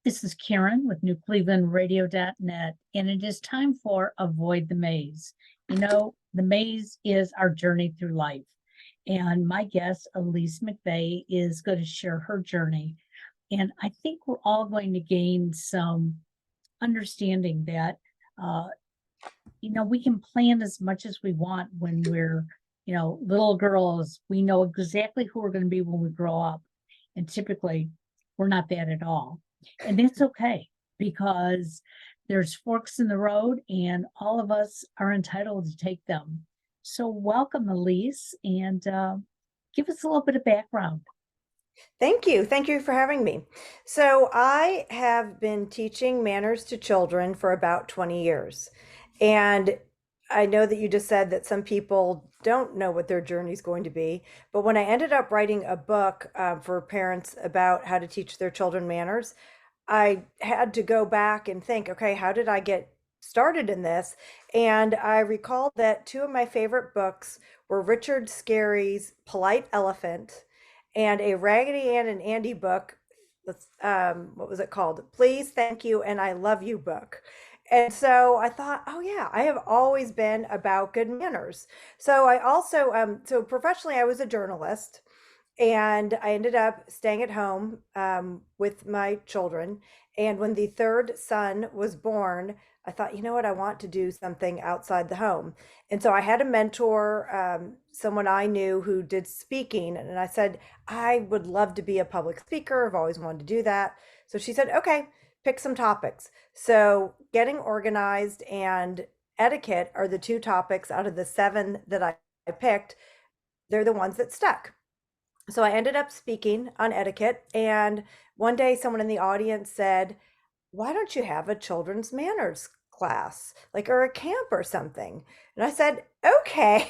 This is Karen with newclevelandradio.net, and it is time for Avoid the Maze. You know, the maze is our journey through life. And my guest, Elise McVeigh, is going to share her journey. And I think we're all going to gain some understanding that, uh, we can plan as much as we want when we're, little girls. We know exactly who we're going to be when we grow up. And typically, we're not that at all. And that's okay because there's forks in the road and all of us are entitled to take them. So, welcome, Elise, and give us a little bit of background. Thank you. Thank you for having me. So, I have been teaching manners to children for about 20 years. And I know that you just said that some people don't know what their journey is going to be. But when I ended up writing a book for parents about how to teach their children manners, I had to go back and think, okay, how did I get started in this? And I recalled that two of my favorite books were Richard Scarry's Polite Elephant and a Raggedy Ann and Andy book. What was it called? Please, Thank You, and I Love You book. And so I thought, oh yeah, I have always been about good manners. So I also, so professionally, I was a journalist, and I ended up staying at home with my children. And when the third son was born, I thought, you know what, I want to do something outside the home. And so I had a mentor, someone I knew who did speaking. And I said, I would love to be a public speaker. I've always wanted to do that. So she said, okay, pick some topics. So getting organized and etiquette are the two topics out of the seven that I picked. They're the ones that stuck. So I ended up speaking on etiquette. And one day someone in the audience said, why don't you have a children's manners class, like, or a camp or something? And I said, okay.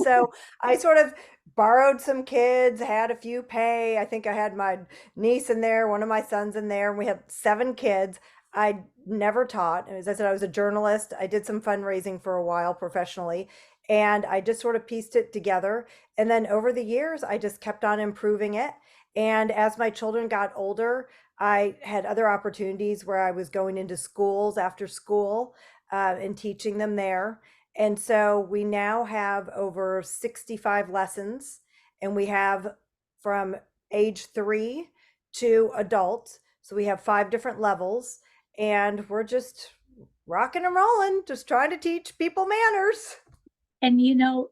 So I sort of borrowed some kids, had a few pay. I think I had my niece in there, one of my sons in there, and we had 7 kids. I never taught. As I said, I was a journalist. I did some fundraising for a while professionally, and I just sort of pieced it together. And then over the years, I just kept on improving it. And as my children got older, I had other opportunities where I was going into schools after school and teaching them there. And so we now have over 65 lessons, and we have from age 3 to adult. So we have 5 different levels, and we're just rocking and rolling, just trying to teach people manners. And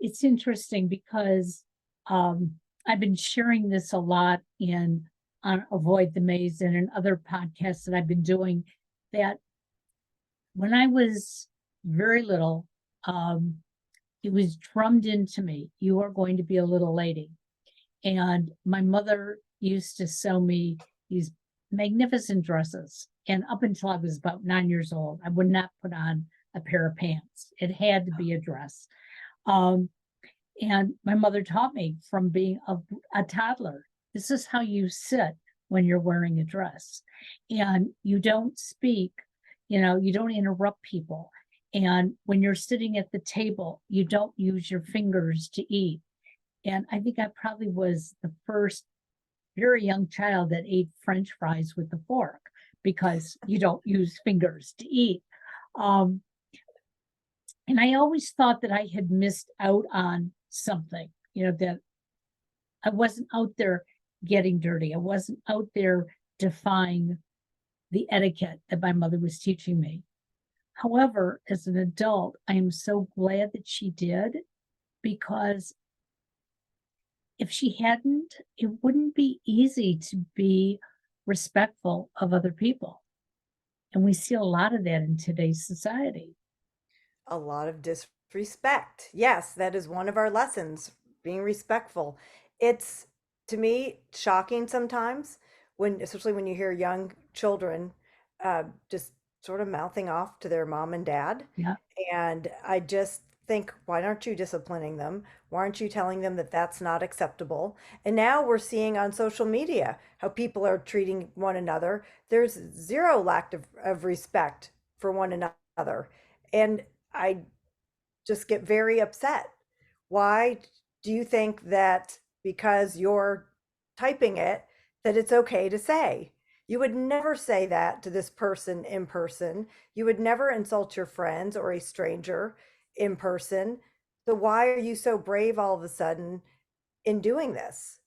it's interesting because I've been sharing this a lot on Avoid the Maze and in other podcasts that I've been doing, that when I was very little, it was drummed into me, you are going to be a little lady. And my mother used to sew me these magnificent dresses. And up until I was about 9 years old, I would not put on a pair of pants. It had to be a dress. And my mother taught me from being a toddler, this is how you sit when you're wearing a dress. And you don't speak, you don't interrupt people. And when you're sitting at the table, you don't use your fingers to eat. And I think I probably was the first very young child that ate French fries with a fork because you don't use fingers to eat. And I always thought that I had missed out on something, that I wasn't out there getting dirty. I wasn't out there defying the etiquette that my mother was teaching me. However, as an adult, I am so glad that she did, because if she hadn't, it wouldn't be easy to be respectful of other people. And we see a lot of that in today's society. A lot of disrespect. Yes, that is one of our lessons, being respectful. It's, to me, shocking sometimes when, especially when you hear young children just sort of mouthing off to their mom and dad. Yeah. And I just think, why aren't you disciplining them? Why aren't you telling them that that's not acceptable? And now we're seeing on social media how people are treating one another. There's zero lack of respect for one another. And I just get very upset. Why do you think that because you're typing it, that it's okay to say? You would never say that to this person in person. You would never insult your friends or a stranger in person. So why are you so brave all of a sudden in doing this?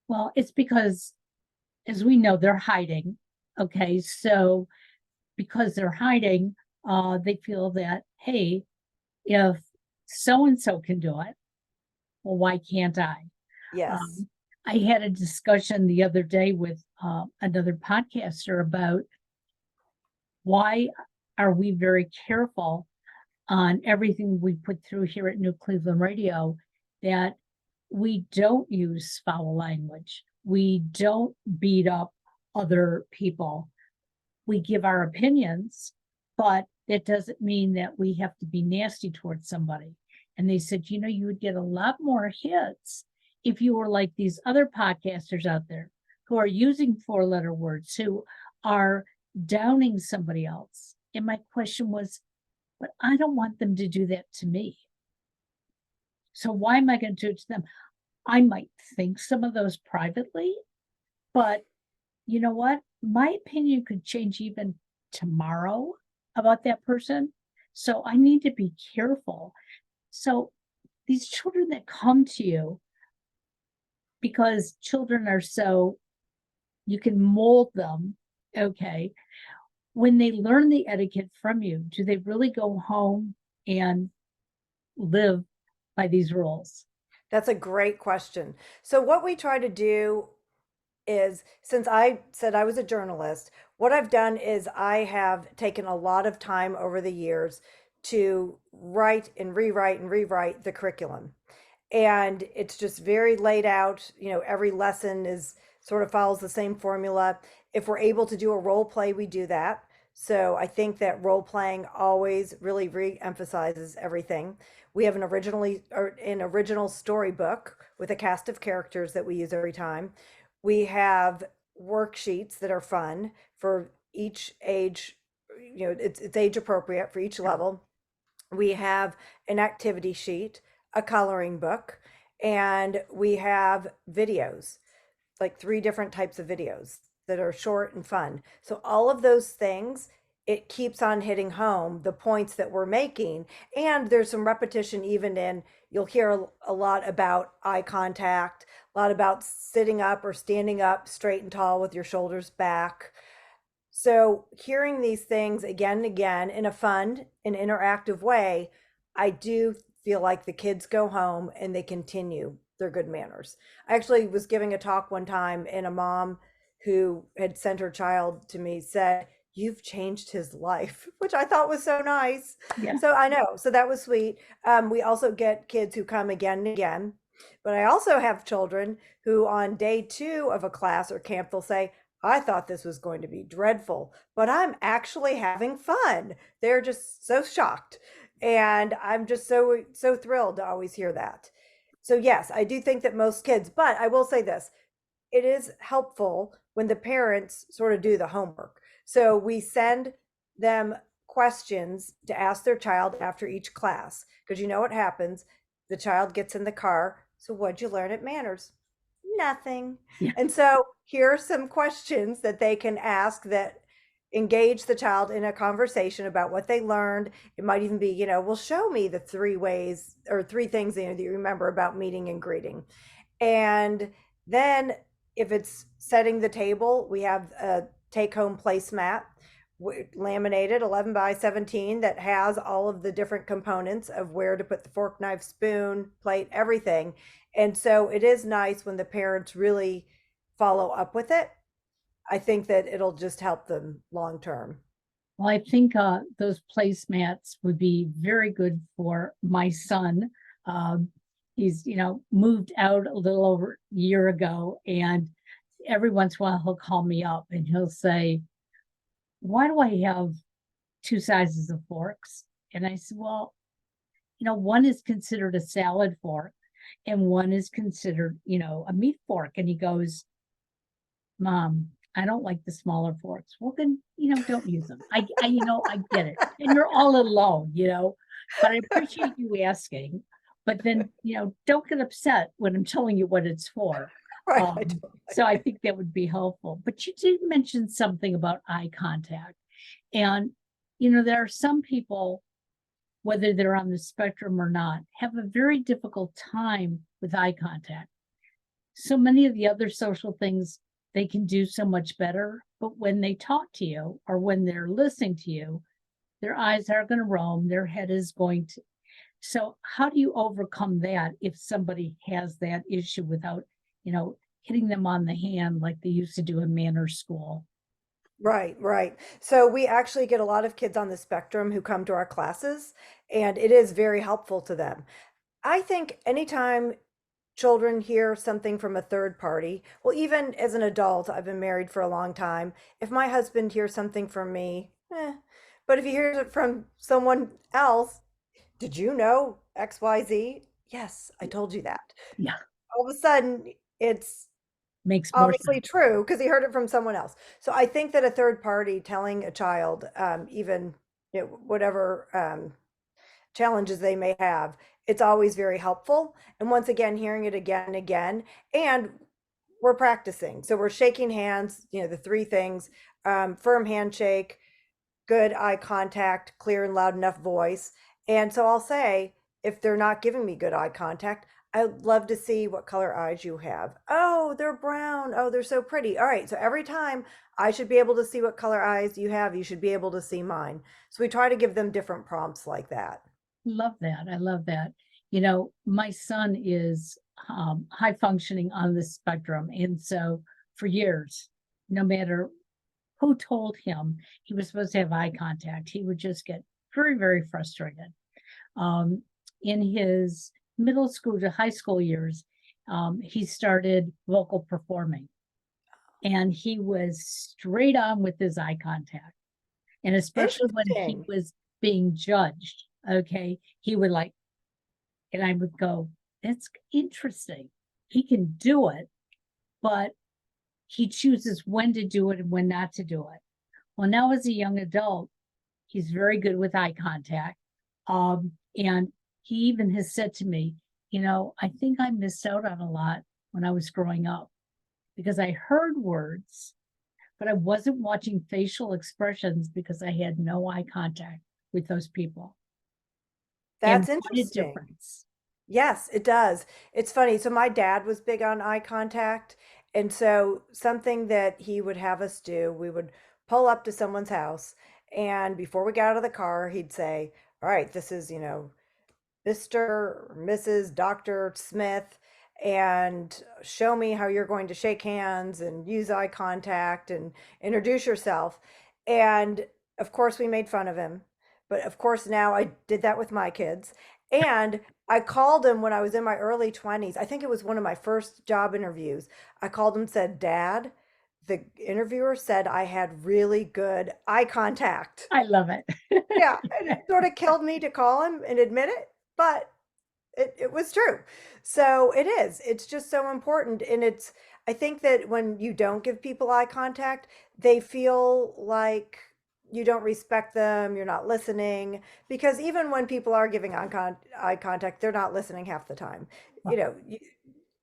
Well, it's because, as we know, they're hiding. Okay. So because they're hiding, they feel that, hey, if so and so can do it, well, why can't I? Yes. Um, I had a discussion the other day with another podcaster about why are we very careful on everything we put through here at New Cleveland Radio, that we don't use foul language. We don't beat up other people. We give our opinions, but that doesn't mean that we have to be nasty towards somebody. And they said, you would get a lot more hits if you were like these other podcasters out there who are using 4-letter words, who are downing somebody else. And my question was, but I don't want them to do that to me. So why am I going to do it to them? I might think some of those privately, but you know what? My opinion could change even tomorrow about that person. So I need to be careful. So these children that come to you, because children are so, you can mold them. Okay. When they learn the etiquette from you, do they really go home and live by these rules? That's a great question. So what we try to do is, since I said I was a journalist, what I've done is I have taken a lot of time over the years to write and rewrite the curriculum. And it's just very laid out. Every lesson is sort of follows the same formula. If we're able to do a role play, we do that. So I think that role playing always really re-emphasizes everything. We have an original storybook with a cast of characters that we use every time. We have worksheets that are fun for each age. It's age appropriate for each level. We have an activity sheet, a coloring book, and we have videos, like 3 different types of videos that are short and fun. So all of those things, it keeps on hitting home the points that we're making. And there's some repetition even in, you'll hear a lot about eye contact, a lot about sitting up or standing up straight and tall with your shoulders back. So hearing these things again and again in a fun and interactive way, I do feel like the kids go home and they continue their good manners. I actually was giving a talk one time, and a mom who had sent her child to me said, "You've changed his life," which I thought was so nice. Yeah. So I know. So that was sweet. We also get kids who come again and again. But I also have children who on day 2 of a class or camp, they'll say, "I thought this was going to be dreadful, but I'm actually having fun." They're just so shocked. And I'm just so thrilled to always hear that. So yes, I do think that most kids, but I will say this, it is helpful when the parents sort of do the homework. So we send them questions to ask their child after each class, because you know what happens? The child gets in the car. So what'd you learn at Manners? Nothing. Yeah. And so here are some questions that they can ask that engage the child in a conversation about what they learned. It might even be, well, show me the 3 ways or 3 things that you remember about meeting and greeting. And then if it's setting the table, we have a take home placemat laminated 11 by 17 that has all of the different components of where to put the fork, knife, spoon, plate, everything. And so it is nice when the parents really follow up with it. I think that it'll just help them long term. Well, I think those placemats would be very good for my son. He's, moved out a little over a year ago, and every once in a while he'll call me up and he'll say, "Why do I have 2 sizes of forks?" And I said, "Well, one is considered a salad fork and one is considered, a meat fork." And he goes, "Mom, I don't like the smaller forks." Well, then, don't use them. I get it. And you're all alone, but I appreciate you asking. But then, don't get upset when I'm telling you what it's for. Right. I do. So I think that would be helpful. But you did mention something about eye contact. And, there are some people, whether they're on the spectrum or not, have a very difficult time with eye contact. So many of the other social things they can do so much better. But when they talk to you or when they're listening to you, their eyes are going to roam, their head is going to. So, how do you overcome that if somebody has that issue without, hitting them on the hand like they used to do in manners school? Right, right. So we actually get a lot of kids on the spectrum who come to our classes, and it is very helpful to them. I think anytime children hear something from a third party, well, even as an adult, I've been married for a long time. If my husband hears something from me, but if he hears it from someone else, did you know XYZ? Yes, I told you that. Yeah, All of a sudden, it's makes more obviously sense. true because he heard it from someone else. So I think that a third party telling a child, even whatever challenges they may have, it's always very helpful. And once again, hearing it again and again, and we're practicing. So we're shaking hands, the three things: firm handshake, good eye contact, clear and loud enough voice. And so I'll say, if they're not giving me good eye contact, I'd love to see what color eyes you have. Oh, they're brown. Oh, they're so pretty. All right. So every time I should be able to see what color eyes you have, you should be able to see mine. So we try to give them different prompts like that. Love that. I love that. My son is high functioning on the spectrum. And so for years, no matter who told him he was supposed to have eye contact, he would just get very, very frustrated. Um, in his middle school to high school years, he started vocal performing and he was straight on with his eye contact. And especially when he Interesting. was being judged, okay, he would like, and I would go, that's interesting. He can do it, but he chooses when to do it and when not to do it. Well, now as a young adult, he's very good with eye contact. And he even has said to me, I think I missed out on a lot when I was growing up because I heard words, but I wasn't watching facial expressions because I had no eye contact with those people. And That's what a interesting. difference. Yes, it does. It's funny. So my dad was big on eye contact. And so something that he would have us do, we would pull up to someone's house. And before we got out of the car, he'd say, all right, this is, Mr. or Mrs. Dr. Smith, and show me how you're going to shake hands and use eye contact and introduce yourself. And of course, we made fun of him. But of course, now I did that with my kids. And I called him when I was in my early 20s. I think it was one of my first job interviews. I called him, said, Dad, the interviewer said I had really good eye contact. I love it. Yeah, and it sort of killed me to call him and admit it, but it was true. So it is. It's just so important. And I think that when you don't give people eye contact, they feel like you don't respect them, you're not listening. Because even when people are giving eye contact, they're not listening half the time. You know, you,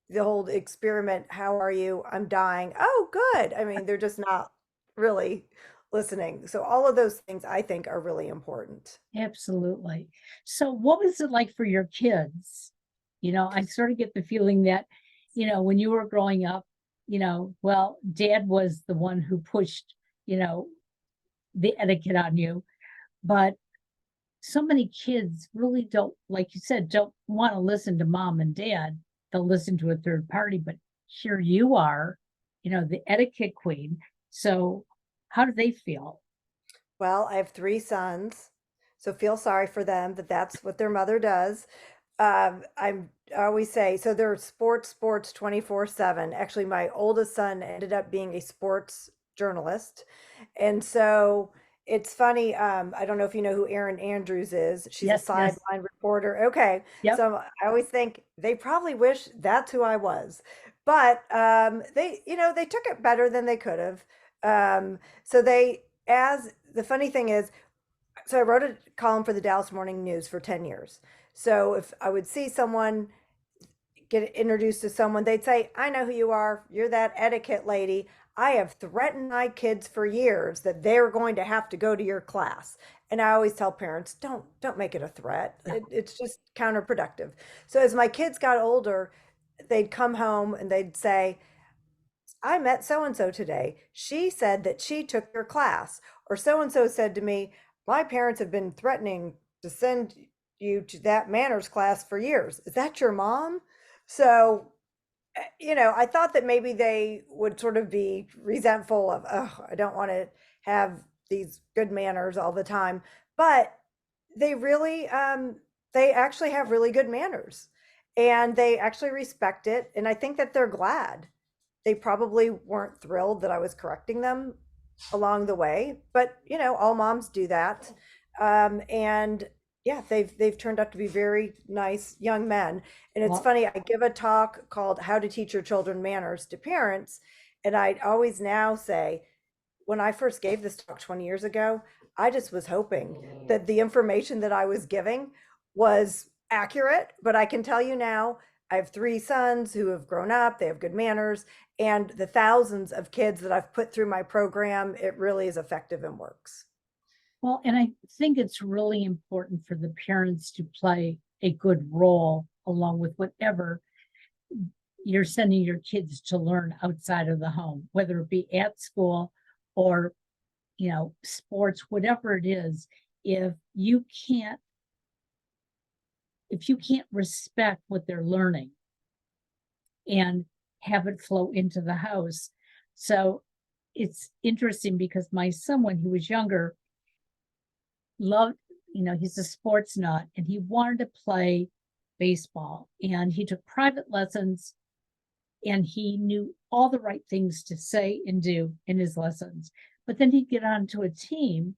the whole experiment, how are you? I'm dying. Oh, good. I mean, they're just not really listening. So all of those things I think are really important. Absolutely. So, what was it like for your kids? I sort of get the feeling that, when you were growing up, well, dad was the one who pushed, you know, the etiquette on you. But so many kids really don't, like you said, don't want to listen to mom and dad. They'll listen to a third party. But here you are, the etiquette queen. So, how do they feel? Well, I have three sons, so feel sorry for them that that's what their mother does. I always say, so they're sports 24/7. Actually, my oldest son ended up being a sports journalist. And so it's funny. I don't know if you know who Erin Andrews is. She's a Yes, yes. sideline reporter. Okay. Yep. So I always think they probably wish that's who I was. But they took it better than they could have. So as the funny thing is, so I wrote a column for the Dallas Morning News for 10 years. So if I would see someone get introduced to someone, they'd say, I know who you are. You're that etiquette lady. I have threatened my kids for years that they're going to have to go to your class. And I always tell parents, don't make it a threat. Yeah. It's just counterproductive. So as my kids got older, they'd come home and they'd say, I met so and so today. She said that she took your class. Or so and so said to me, my parents have been threatening to send you to that manners class for years. Is that your mom? So, I thought that maybe they would sort of be resentful of, oh, I don't want to have these good manners all the time. But they really, they actually have really good manners and they actually respect it. And I think that they're glad. They probably weren't thrilled that I was correcting them along the way, but all moms do that. And yeah, they've turned out to be very nice young men. And it's Well, funny, I give a talk called How to Teach Your Children Manners to Parents, and I always now say, when I first gave this talk 20 years ago, I just was hoping that the information that I was giving was accurate. But I can tell you now, I have 3 sons who have grown up, they have good manners, and the thousands of kids that I've put through my program, it really is effective and works. well, and I think it's really important for the parents to play a good role along with whatever you're sending your kids to learn outside of the home, whether it be at school or, sports, whatever it is. If you can't, respect what they're learning and have it flow into the house. So it's interesting because my son, when he was younger, loved, he's a sports nut and he wanted to play baseball and he took private lessons and he knew all the right things to say and do in his lessons. But then he'd get onto a team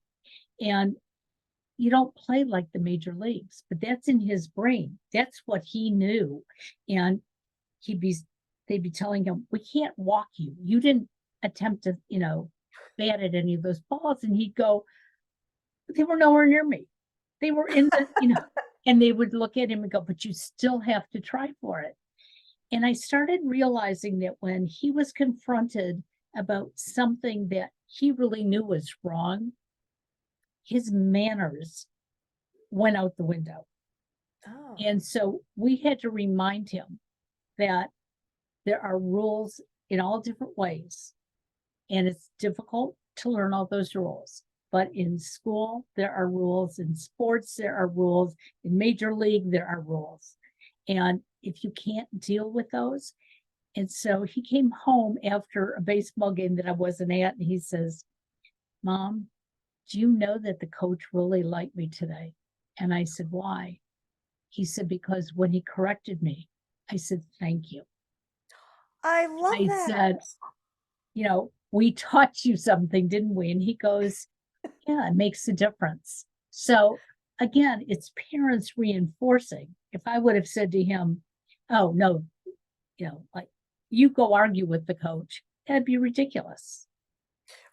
and you don't play like the major leagues, but that's in his brain. That's what he knew. And they'd be telling him, we can't walk you. You didn't attempt to, bat at any of those balls. And he'd go, they were nowhere near me. They were in the, and they would look at him and go, but you still have to try for it. And I started realizing that when he was confronted about something that he really knew was wrong, his manners went out the window. Oh. And so we had to remind him that there are rules in all different ways. And it's difficult to learn all those rules. But in school, there are rules. In sports, there are rules. In Major League, there are rules. And if you can't deal with those, and so he came home after a baseball game that I wasn't at, and he says, Mom, do you know that the coach really liked me today? And I said, why? He said, because when he corrected me, I said, thank you. I love I that. said, we taught you something, didn't we? And he goes, yeah, it makes a difference. So again, it's parents reinforcing. If I would have said to him, oh, no, like you go argue with the coach, that'd be ridiculous.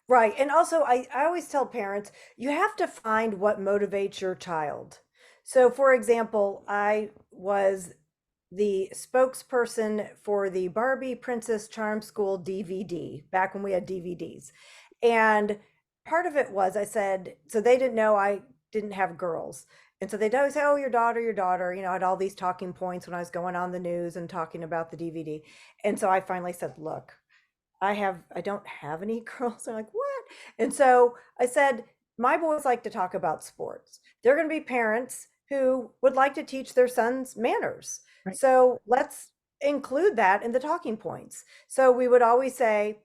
Right. And also, I always tell parents, you have to find what motivates your child. So, for example, I was the spokesperson for the Barbie Princess Charm School DVD back when we had DVDs. And part of it was I said, so they didn't know I didn't have girls. And so they'd always say, oh, your daughter, your daughter. I had all these talking points when I was going on the news and talking about the DVD. And so I finally said, look, I don't have any girls. They're like, what? And so I said, my boys like to talk about sports. They're going to be parents who would like to teach their sons manners. Right. So let's include that in the talking points. So we would always say,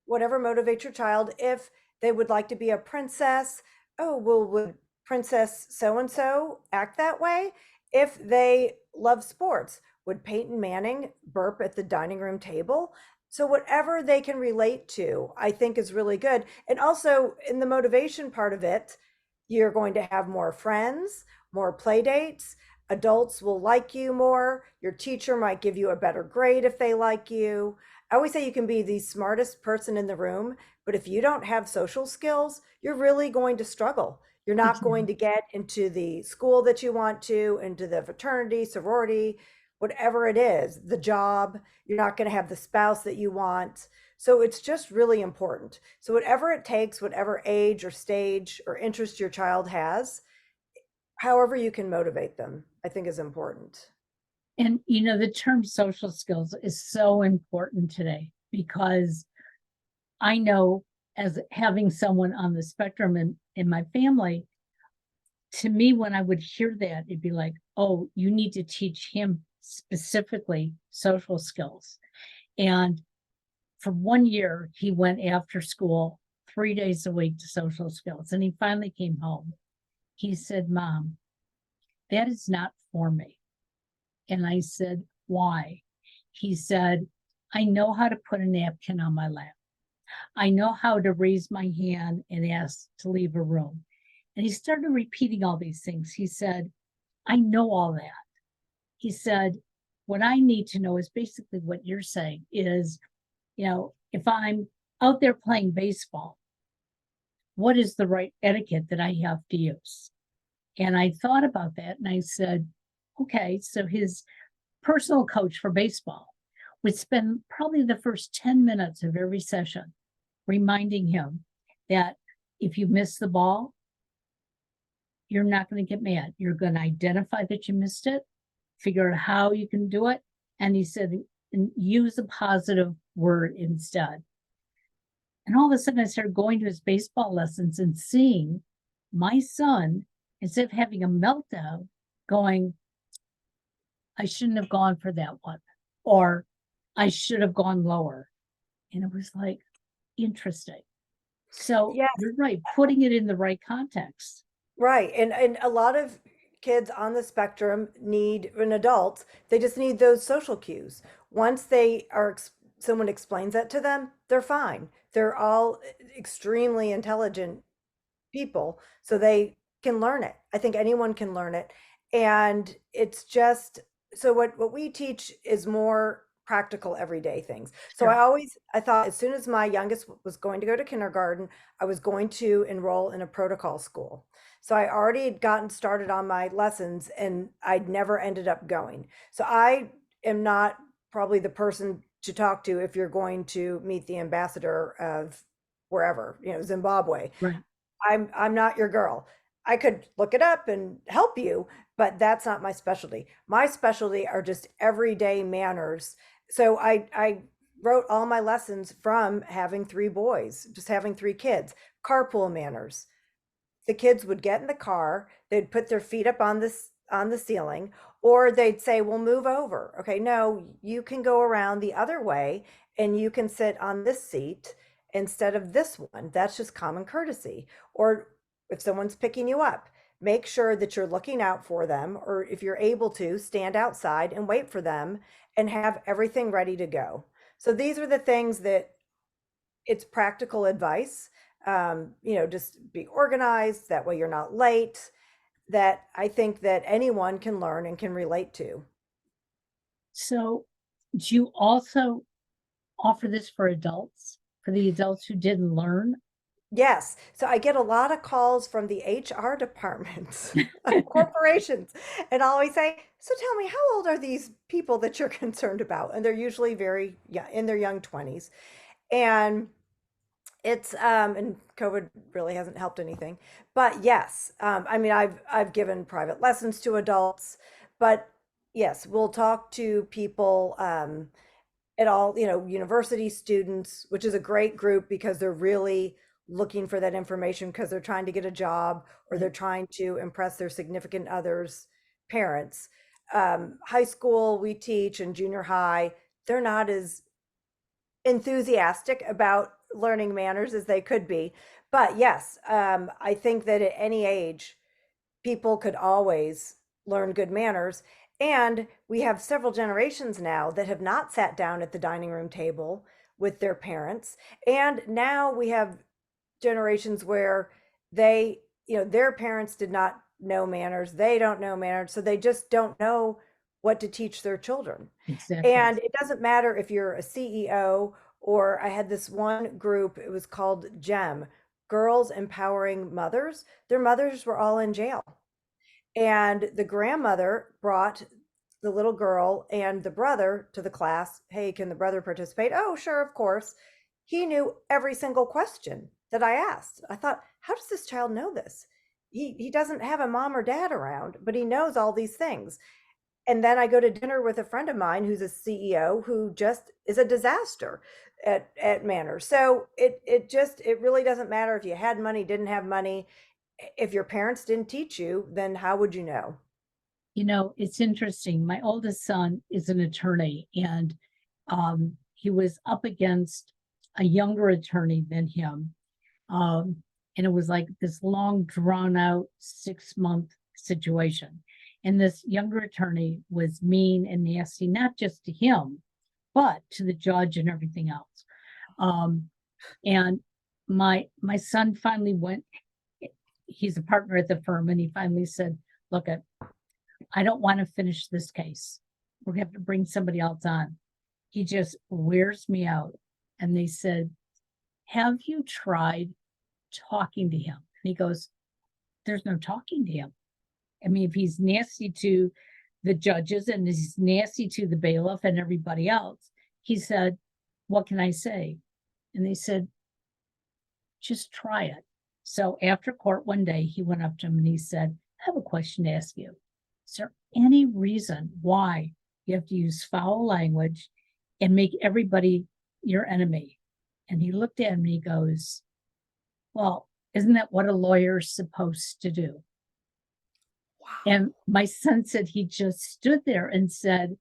whatever motivates your child, if they would like to be a princess, oh, well, would Princess so and so act that way? If they love sports, would Peyton Manning burp at the dining room table? So whatever they can relate to, I think is really good. And also in the motivation part of it, you're going to have more friends, more play dates. Adults will like you more. Your teacher might give you a better grade if they like you. I always say you can be the smartest person in the room, but if you don't have social skills, you're really going to struggle. You're not going to get into the school that you want to, into the fraternity, sorority, whatever it is, the job, you're not going to have the spouse that you want. So it's just really important. So whatever it takes, whatever age or stage or interest your child has, however you can motivate them, I think is important. And the term social skills is so important today because I know, as having someone on the spectrum in my family, to me, when I would hear that, it'd be like, oh, you need to teach him specifically social skills. And for 1 year, he went after school 3 days a week to social skills. And he finally came home. He said, Mom, that is not for me. And I said, why? He said, I know how to put a napkin on my lap. I know how to raise my hand and ask to leave a room. And he started repeating all these things. He said, I know all that. He said, what I need to know is basically what you're saying is, if I'm out there playing baseball, what is the right etiquette that I have to use? And I thought about that and I said, okay, so his personal coach for baseball would spend probably the first 10 minutes of every session reminding him that if you miss the ball, you're not going to get mad. You're going to identify that you missed it, figure out how you can do it. And he said, and use a positive word instead. And all of a sudden, I started going to his baseball lessons and seeing my son, instead of having a meltdown, going, I shouldn't have gone for that one, or I should have gone lower. And it was like, interesting. So Yes, you're right, putting it in the right context. right. And a lot of kids on the spectrum need an adult. They just need those social cues. Once someone explains that to them, they're fine. They're all extremely intelligent people, so they can learn it. I think anyone can learn it. And it's just so what we teach is more practical everyday things. So Sure. I thought as soon as my youngest was going to go to kindergarten, I was going to enroll in a protocol school. So I already had gotten started on my lessons and I'd never ended up going. So I am not probably the person to talk to if you're going to meet the ambassador of wherever, Zimbabwe. Right. I'm not your girl. I could look it up and help you, but that's not my specialty. My specialty are just everyday manners. So I wrote all my lessons from having three boys, just having three kids, carpool manners. The kids would get in the car, they'd put their feet up on the ceiling, or they'd say, "Well, move over." Okay, no, you can go around the other way and you can sit on this seat instead of this one. That's just common courtesy. Or if someone's picking you up, make sure that you're looking out for them, or if you're able to, stand outside and wait for them and have everything ready to go. So these are the things that it's practical advice. Just be organized. That way you're not late. That I think that anyone can learn and can relate to. So do you also offer this for the adults who didn't learn? Yes. So I get a lot of calls from the HR departments of corporations. And I always say, so tell me, how old are these people that you're concerned about? And they're usually very, yeah, in their young 20s. And it's and COVID really hasn't helped anything. But yes, I mean I've given private lessons to adults, but yes, we'll talk to people at all, university students, which is a great group because they're really looking for that information because they're trying to get a job or they're Right. trying to impress their significant others' parents. High school we teach and junior high, they're not as enthusiastic about learning manners as they could be. But yes, I think that at any age, people could always learn good manners. And we have several generations now that have not sat down at the dining room table with their parents. And now we have generations where their parents did not know manners. They don't know manners. So they just don't know what to teach their children. Exactly. And it doesn't matter if you're a CEO or I had this one group, it was called GEM, Girls Empowering Mothers. Their mothers were all in jail. And the grandmother brought the little girl and the brother to the class. Hey, can the brother participate? Oh, sure, of course. He knew every single question that I asked. I thought, how does this child know this? He doesn't have a mom or dad around, but he knows all these things. And then I go to dinner with a friend of mine who's a CEO who just is a disaster at manners. So it really doesn't matter if you had money, didn't have money. If your parents didn't teach you, then how would you know? It's interesting. My oldest son is an attorney, and he was up against a younger attorney than him. And it was like this long, drawn out 6-month situation. And this younger attorney was mean and nasty, not just to him, but to the judge and everything else. And my son finally went, he's a partner at the firm, and he finally said, look, I don't want to finish this case. We're going to have to bring somebody else on. He just wears me out. And they said, have you tried talking to him? And he goes, there's no talking to him. I mean, if he's nasty to the judges and he's nasty to the bailiff and everybody else, he said, what can I say? And they said, just try it. So after court one day, he went up to him and he said, I have a question to ask you. Is there any reason why you have to use foul language and make everybody your enemy? And he looked at him and he goes, well, isn't that what a lawyer's supposed to do? Wow. And my son said he just stood there and said,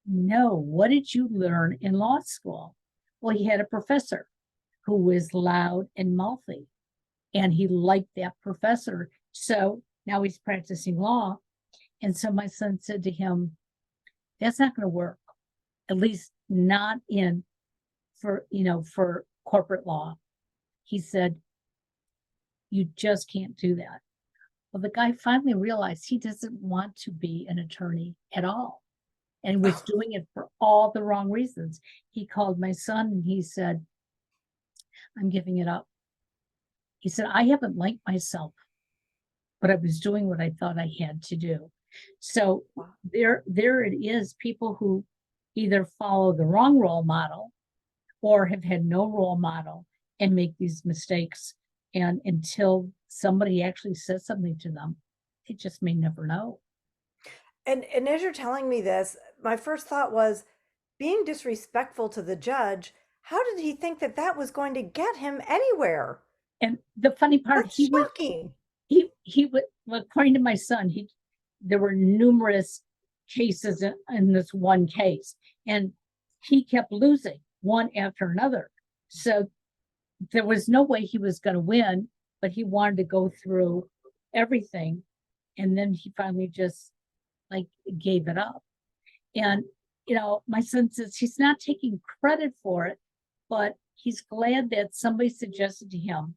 no, what did you learn in law school? Well, he had a professor who was loud and mouthy, and he liked that professor. So now he's practicing law. And so my son said to him, that's not going to work, at least not for corporate law. He said, you just can't do that. Well, the guy finally realized he doesn't want to be an attorney at all, and was doing it for all the wrong reasons. He called my son and he said, I'm giving it up. He said, I haven't liked myself, but I was doing what I thought I had to do. So there it is, people who either follow the wrong role model or have had no role model and make these mistakes. And until somebody actually says something to them, they just may never know. And as you're telling me this, my first thought was being disrespectful to the judge. How did he think that that was going to get him anywhere? And the funny part, That's shocking. he would, well, according to my son, there were numerous cases in this one case, and he kept losing one after another. So there was no way he was going to win, but he wanted to go through everything. And then he finally just like gave it up. And, my son says he's not taking credit for it, but he's glad that somebody suggested to him,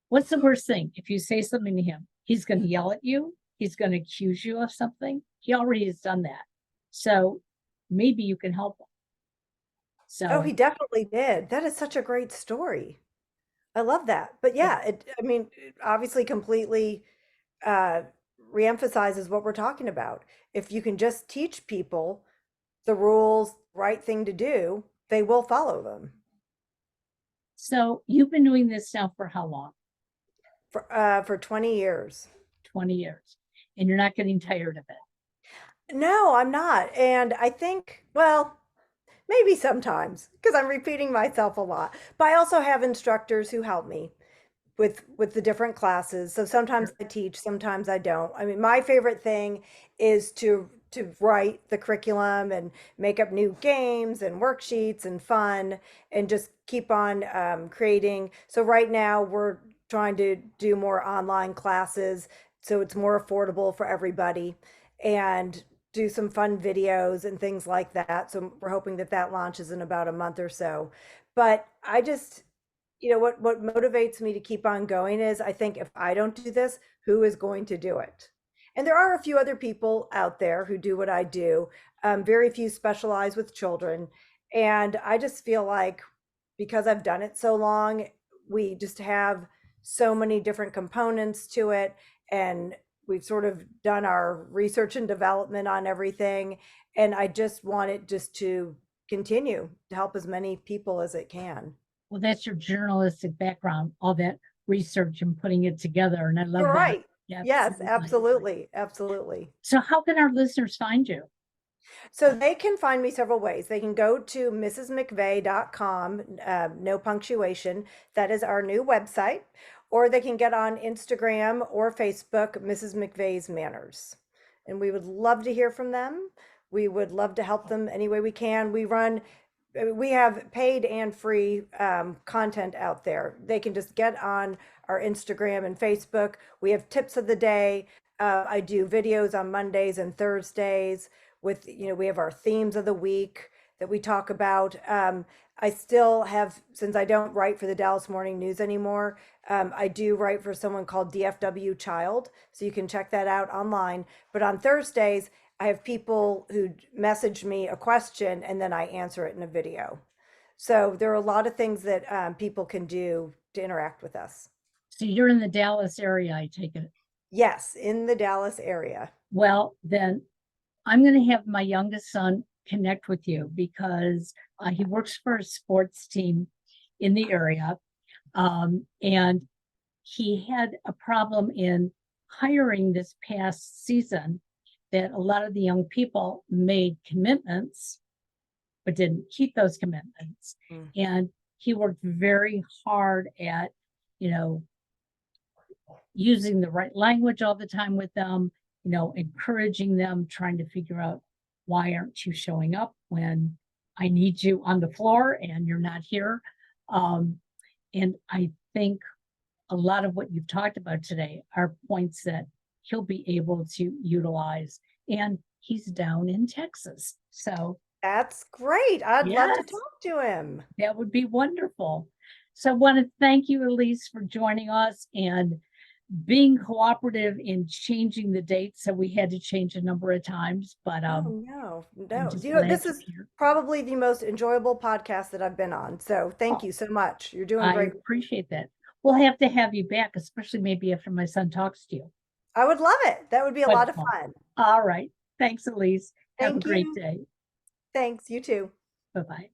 what's the worst thing? If you say something to him, he's going to yell at you. He's going to accuse you of something. He already has done that. So maybe you can help him. Oh, So he definitely did. That is such a great story. I love that. But yeah, it obviously completely uh reemphasizes what we're talking about. If you can just teach people the rules, right thing to do, they will follow them. So you've been doing this now for how long? For 20 years. 20 years. And you're not getting tired of it. No, I'm not. And I think, well, maybe sometimes because I'm repeating myself a lot. But I also have instructors who help me with the different classes. So sometimes I teach, sometimes I don't. I mean, my favorite thing is to write the curriculum and make up new games and worksheets and fun and just keep on creating. So right now we're trying to do more online classes so it's more affordable for everybody, and do some fun videos and things like that. So we're hoping that that launches in about a month or so. But I just, what motivates me to keep on going is I think if I don't do this, who is going to do it? And there are a few other people out there who do what I do. Very few specialize with children. And I just feel like because I've done it so long, we just have so many different components to it. And we've sort of done our research and development on everything. And I just want it just to continue to help as many people as it can. Well, that's your journalistic background, all that research and putting it together. And I love You're that. right. Yeah, Yes, absolutely. absolutely. Absolutely. So how can our listeners find you? So they can find me several ways. They can go to mrsmcveigh.com, no punctuation. That is our new website. Or they can get on Instagram or Facebook, Mrs. McVeigh's Manners. And we would love to hear from them. We would love to help them any way we can. We have paid and free content out there. They can just get on our Instagram and Facebook. We have tips of the day. I do videos on Mondays and Thursdays with, we have our themes of the week that we talk about. I still have, since I don't write for the Dallas Morning News anymore, I do write for someone called DFW Child. So you can check that out online. But on Thursdays, I have people who message me a question and then I answer it in a video. So there are a lot of things that people can do to interact with us. So you're in the Dallas area, I take it. Yes, in the Dallas area. Well, then I'm going to have my youngest son connect with you because he works for a sports team in the area. And he had a problem in hiring this past season that a lot of the young people made commitments, but didn't keep those commitments. Mm. And he worked very hard at, using the right language all the time with them, encouraging them, trying to figure out why aren't you showing up when I need you on the floor and you're not here. And I think a lot of what you've talked about today are points that he'll be able to utilize. And he's down in Texas. So That's great. I'd love to yes, talk to him. that would be wonderful. So I want to thank you, Elise, for joining us and being cooperative in changing the date. So we had to change a number of times, but Oh, no, I'm no. just You know, glad this you're is here. probably the most enjoyable podcast that I've been on. So thank Oh, you so much. You're doing I great. appreciate that. We'll have to have you back, especially maybe after my son talks to you. I would love it. That would be a lot of Wonderful. fun. All right. Thanks, Elise. Have a Thank great you. day. Thanks. You too. Bye-bye.